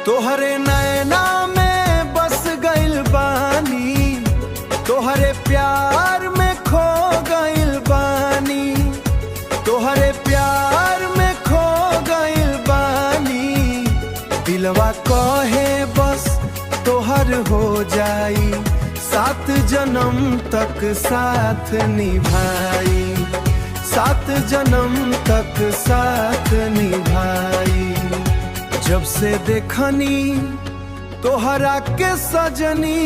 तोहरे नैना में बस गइल बानी, तोहरे प्यार में खो गइल बानी, तोहरे प्यार में खो गइल बानी। दिलवा कहे बस तोहर हो जाई, 7 जन्म तक साथ निभाई, 7 जन्म तक साथ निभाई। जब से देखनी तोहरा के सजनी,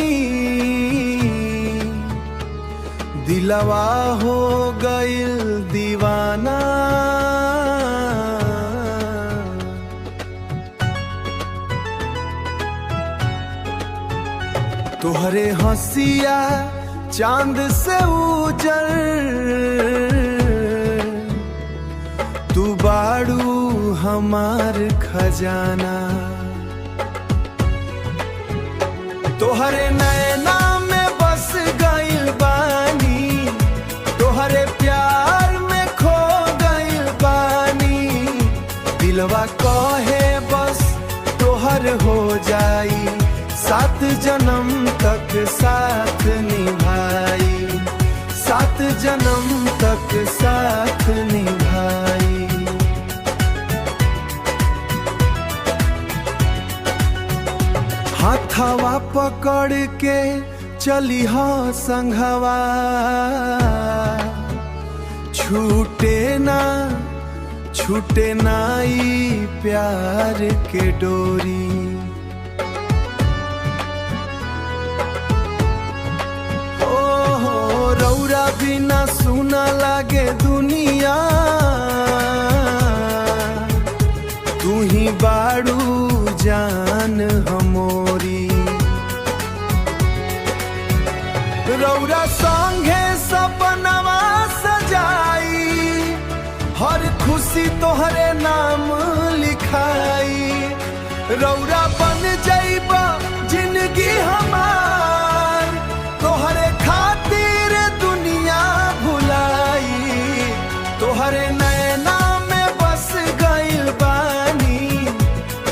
दिलवा हो गइल दीवाना। तोहरे हंसिया चांद से उजर, तू बाड़ू हमार खजाना। तोहरे नैना में बस गइल बानी, तोहरे प्यार में खो गइल बानी। दिलवा कहे बस तोहर हो जाई, 7 जन्म तक साथ निभाई, 7 जन्म तक साथ निभाई। हाथवा पकड़ के चली हो संघवा, छूटे ना ई प्यार के डोरी। ओ रौरा बिना सुना लागे दुनिया, तू ही बाड़ू जान हमोरी। रौरा संगे सपनवा सजाई, हर खुशी तोहरे नाम लिखाई। रौरा बन जाइबा जिंदगी हमार, तोहरे खातिर दुनिया भुलाई। तोहरे नैना में बस गइल बानी,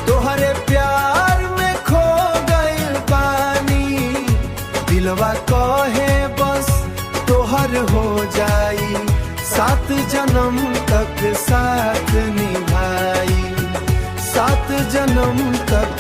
तोहरे प्यार में खो गइल बानी। दिलवा कहे बस तोहर हो जाई, 7 जन्म तक साथ निभाई, 7 जन्म तक।